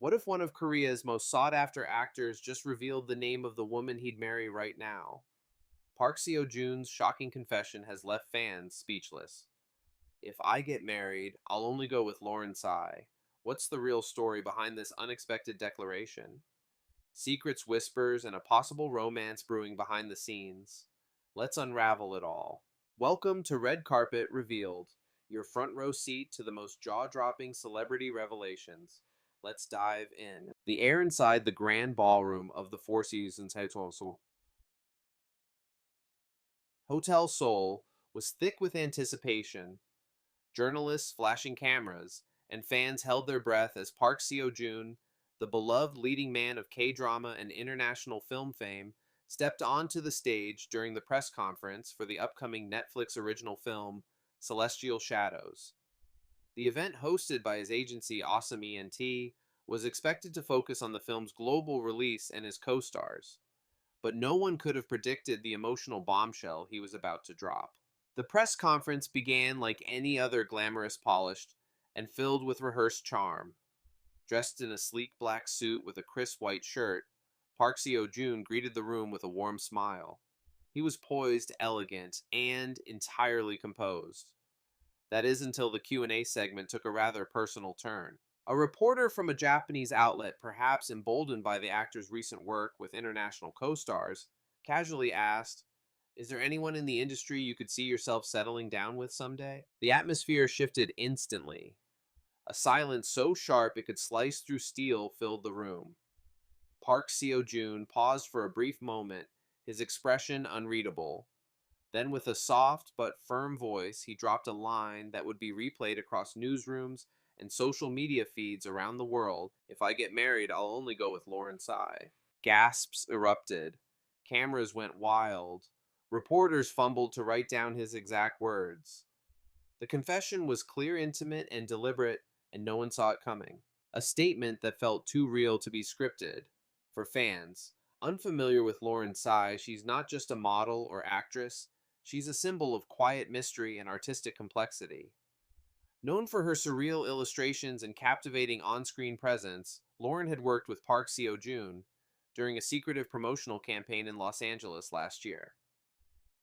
What if one of Korea's most sought after actors just revealed the name of the woman he'd marry right now? Park Seo Joon's shocking confession has left fans speechless. If I get married, I'll only go with Lauren Tsai. What's the real story behind this unexpected declaration? Secrets, whispers, and a possible romance brewing behind the scenes. Let's unravel it all. Welcome to Red Carpet Revealed, your front row seat to the most jaw dropping celebrity revelations. Let's dive in. The air inside the grand ballroom of the Four Seasons Hotel Seoul was thick with anticipation. Journalists flashing cameras, and fans held their breath as Park Seo Joon, the beloved leading man of K-drama and international film fame, stepped onto the stage during the press conference for the upcoming Netflix original film Celestial Shadows. The event, hosted by his agency Awesome ENT, was expected to focus on the film's global release and his co-stars, but no one could have predicted the emotional bombshell he was about to drop. The press conference began like any other glamorous polished and filled with rehearsed charm. Dressed in a sleek black suit with a crisp white shirt, Park Seo-joon greeted the room with a warm smile. He was poised, elegant, and entirely composed. That is until the Q&A segment took a rather personal turn. A reporter from a Japanese outlet, perhaps emboldened by the actor's recent work with international co-stars, casually asked, "Is there anyone in the industry you could see yourself settling down with someday?" The atmosphere shifted instantly. A silence so sharp it could slice through steel filled the room. Park Seo-joon paused for a brief moment, his expression unreadable. Then, with a soft but firm voice, he dropped a line that would be replayed across newsrooms and social media feeds around the world. "If I get married, I'll only go with Lauren Tsai." Gasps erupted. Cameras went wild. Reporters fumbled to write down his exact words. The confession was clear, intimate, and deliberate, and no one saw it coming. A statement that felt too real to be scripted. For fans, unfamiliar with Lauren Tsai, she's not just a model or actress, she's a symbol of quiet mystery and artistic complexity. Known for her surreal illustrations and captivating on-screen presence, Lauren had worked with Park Seo-joon during a secretive promotional campaign in Los Angeles last year.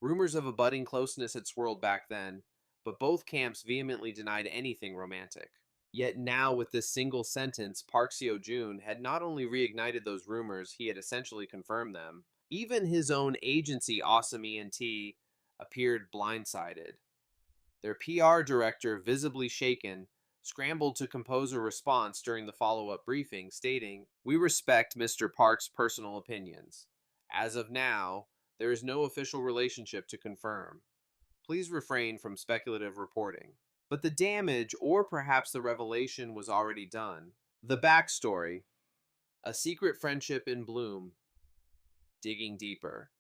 Rumors of a budding closeness had swirled back then, but both camps vehemently denied anything romantic. Yet now, with this single sentence, Park Seo-joon had not only reignited those rumors, he had essentially confirmed them. Even his own agency, Awesome ENT, appeared blindsided. Their PR director, visibly shaken, scrambled to compose a response during the follow-up briefing, stating, "We respect Mr. Park's personal opinions. As of now, there is no official relationship to confirm. Please refrain from speculative reporting." But the damage, or perhaps the revelation, was already done. The backstory: a secret friendship in bloom. Digging deeper,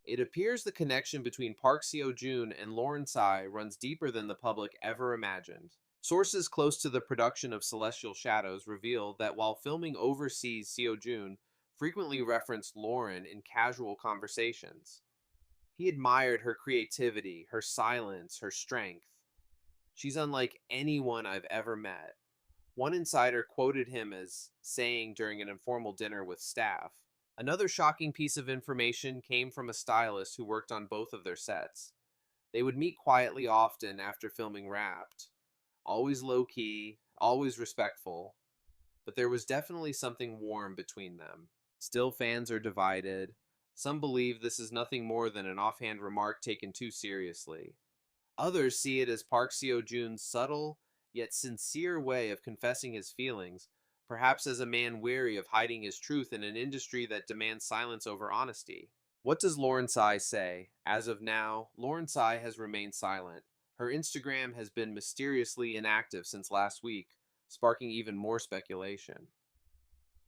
it appears the connection between Park Seo-joon and Lauren Tsai runs deeper than the public ever imagined. Sources close to the production of Celestial Shadows revealed that while filming overseas, Seo-joon frequently referenced Lauren in casual conversations. He admired her creativity, her silence, her strength. "She's unlike anyone I've ever met." One insider quoted him as saying during an informal dinner with staff. Another shocking piece of information came from a stylist who worked on both of their sets. They would meet quietly often after filming Wrapped. Always low-key, always respectful. But there was definitely something warm between them. Still, fans are divided. Some believe this is nothing more than an offhand remark taken too seriously. Others see it as Park Seo-joon's subtle, yet sincere way of confessing his feelings, perhaps as a man weary of hiding his truth in an industry that demands silence over honesty. What does Lauren Tsai say? As of now, Lauren Tsai has remained silent. Her Instagram has been mysteriously inactive since last week, sparking even more speculation.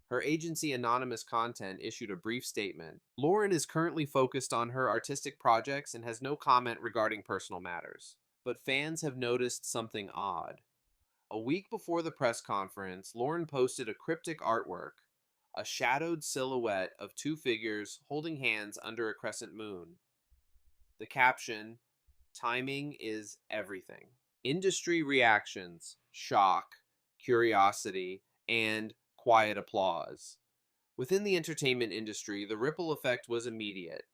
Her agency Anonymous Content issued a brief statement. Lauren is currently focused on her artistic projects and has no comment regarding personal matters. But fans have noticed something odd. A week before the press conference, Lauren posted a cryptic artwork, a shadowed silhouette of two figures holding hands under a crescent moon. The caption, "Timing is everything." Industry reactions: shock, curiosity, and quiet applause. Within the entertainment industry, the ripple effect was immediate.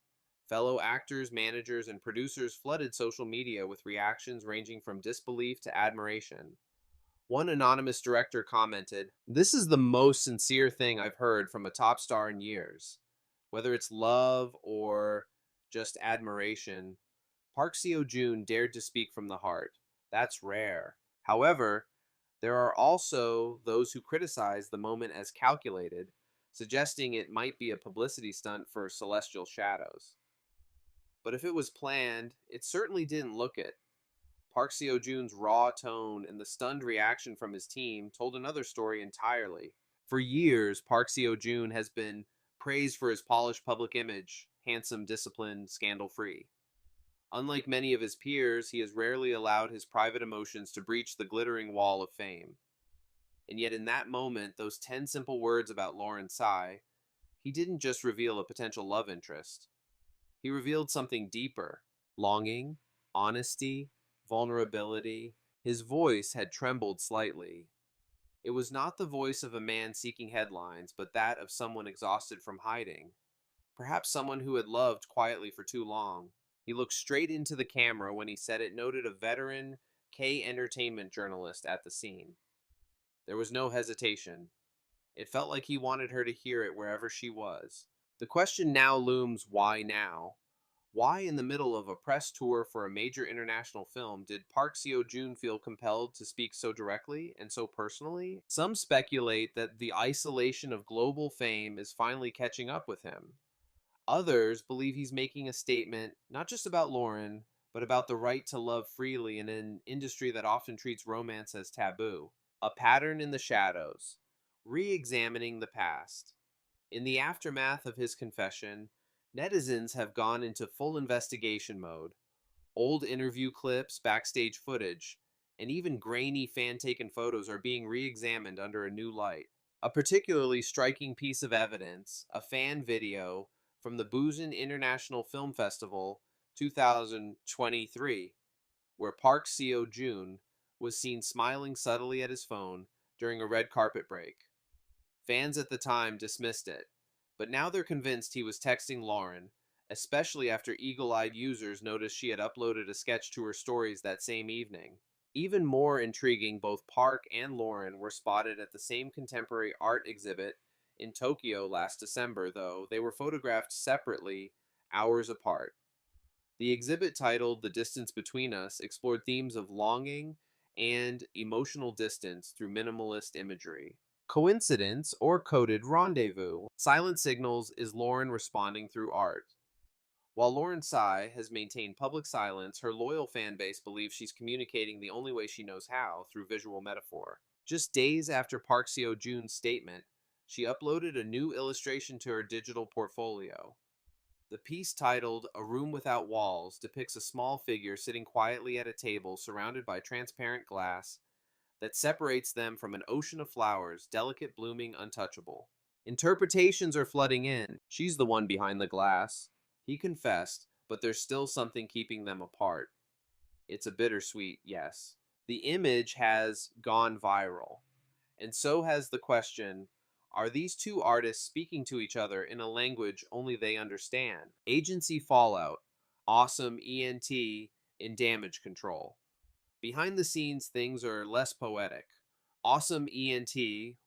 Fellow actors, managers, and producers flooded social media with reactions ranging from disbelief to admiration. One anonymous director commented, "This is the most sincere thing I've heard from a top star in years. Whether it's love or just admiration, Park Seo Joon dared to speak from the heart. That's rare." However, there are also those who criticize the moment as calculated, suggesting it might be a publicity stunt for Celestial Shadows. But if it was planned, it certainly didn't look it. Park Seo Joon's raw tone and the stunned reaction from his team told another story entirely. For years, Park Seo Joon has been praised for his polished public image, handsome, disciplined, scandal free. Unlike many of his peers, he has rarely allowed his private emotions to breach the glittering wall of fame. And yet, in that moment, those 10 simple words about Lauren Tsai, he didn't just reveal a potential love interest. He revealed something deeper: longing, honesty, vulnerability. His voice had trembled slightly. It was not the voice of a man seeking headlines, but that of someone exhausted from hiding. Perhaps someone who had loved quietly for too long. He looked straight into the camera when he said it, noted a veteran K entertainment journalist at the scene. There was no hesitation. It felt like he wanted her to hear it wherever she was. The question now looms: why now? Why, in the middle of a press tour for a major international film, did Park Seo Joon feel compelled to speak so directly and so personally? Some speculate that the isolation of global fame is finally catching up with him. Others believe he's making a statement not just about Lauren, but about the right to love freely in an industry that often treats romance as taboo. A pattern in the shadows, re examining the past. In the aftermath of his confession, netizens have gone into full investigation mode. Old interview clips, backstage footage, and even grainy fan taken photos are being re examined under a new light. A particularly striking piece of evidence, a fan video from the Busan International Film Festival 2023, where Park Seo Joon was seen smiling subtly at his phone during a red carpet break. Fans at the time dismissed it, but now they're convinced he was texting Lauren, especially after eagle-eyed users noticed she had uploaded a sketch to her stories that same evening. Even more intriguing, both Park and Lauren were spotted at the same contemporary art exhibit in Tokyo last December, though they were photographed separately, hours apart. The exhibit, titled "The Distance Between Us," explored themes of longing and emotional distance through minimalist imagery. Coincidence or coded rendezvous? Silent Signals is Lauren responding through art. While Lauren Tsai has maintained public silence, her loyal fan base believes she's communicating the only way she knows how, through visual metaphor. Just days after Park Seo Joon's statement, she uploaded a new illustration to her digital portfolio. The piece, titled "A Room Without Walls," depicts a small figure sitting quietly at a table surrounded by transparent glass that separates them from an ocean of flowers, delicate, blooming, untouchable. Interpretations are flooding in. She's the one behind the glass, he confessed, but there's still something keeping them apart. It's a bittersweet yes. The image has gone viral, and so has the question: are these two artists speaking to each other in a language only they understand? Agency fallout. Awesome ENT in damage control. Behind the scenes, things are less poetic. Awesome ENT,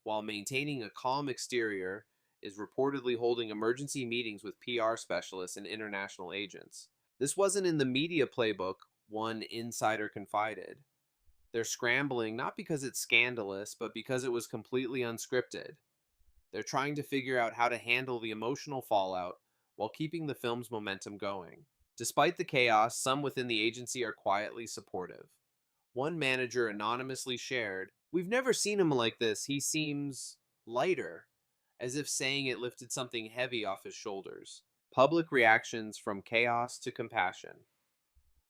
while maintaining a calm exterior, is reportedly holding emergency meetings with PR specialists and international agents. This wasn't in the media playbook, one insider confided. They're scrambling not because it's scandalous, but because it was completely unscripted. They're trying to figure out how to handle the emotional fallout while keeping the film's momentum going. Despite the chaos, some within the agency are quietly supportive. One manager anonymously shared, "We've never seen him like this. He seems lighter," as if saying it lifted something heavy off his shoulders. Public reactions from chaos to compassion.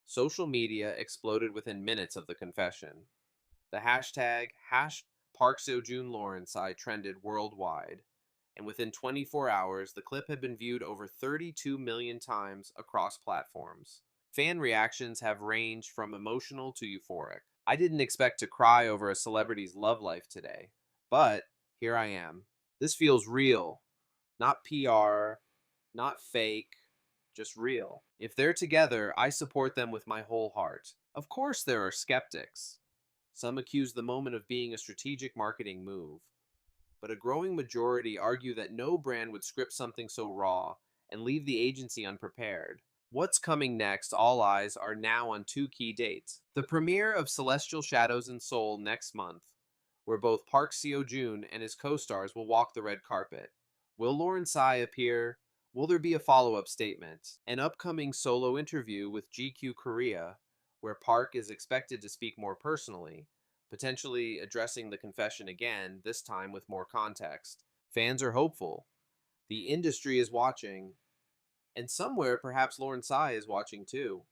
Social media exploded within minutes of the confession. The hashtag #ParkSeoJoonLauren Tsai trended worldwide, and within 24 hours, the clip had been viewed over 32 million times across platforms. Fan reactions have ranged from emotional to euphoric. I didn't expect to cry over a celebrity's love life today, but here I am. This feels real, not PR, not fake, just real. If they're together, I support them with my whole heart. Of course, there are skeptics. Some accuse the moment of being a strategic marketing move, but a growing majority argue that no brand would script something so raw and leave the agency unprepared. What's coming next? All eyes are now on two key dates. The premiere of Celestial Shadows in Seoul next month, where both Park Seo Joon and his co-stars will walk the red carpet. Will Lauren Tsai appear? Will there be a follow-up statement? An upcoming solo interview with GQ Korea, where Park is expected to speak more personally, potentially addressing the confession again, this time with more context. Fans are hopeful. The industry is watching, and somewhere perhaps Lauren Tsai is watching too.